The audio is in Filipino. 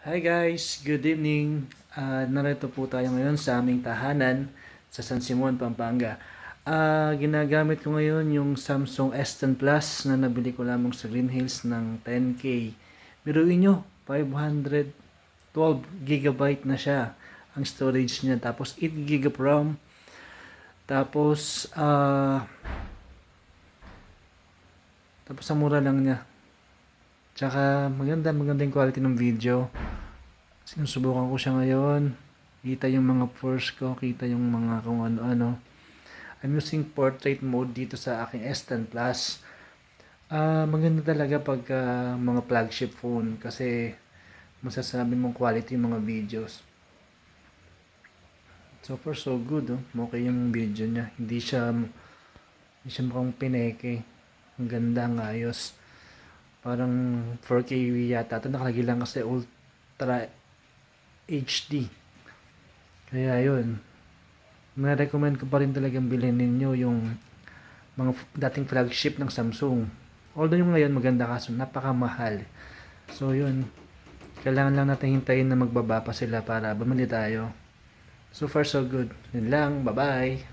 Hi guys, good evening. Narito po tayo ngayon sa aming tahanan sa San Simon, Pampanga. Ginagamit ko ngayon yung Samsung S10 Plus na nabili ko lamang sa Green Hills ng 10K. Biruin nyo, 512 GB na siya ang storage niya. Tapos 8 GB RAM. Tapos, tapos ang mura lang niya. Tsaka maganda yung quality ng video. Sinusubukan ko siya ngayon. Kita yung mga pores ko, kita yung mga kung ano-ano. I'm using portrait mode dito sa aking S10 Plus. Maganda talaga pag mga flagship phone kasi masasabi mong quality yung mga videos. So far so good, oh. Okay yung video niya. Hindi siya mukhang pineke. Ang ganda, ang ayos. Parang 4K yata. Ito nakalagay lang kasi Ultra HD. Kaya yun. Na-recommend ko pa rin talagang bilhin ninyo yung mga dating flagship ng Samsung. Although yung ngayon maganda kaso napakamahal. So yun. Kailangan lang natin hintayin na magbaba pa sila para bumili tayo. So far so good. Yun lang. Bye bye.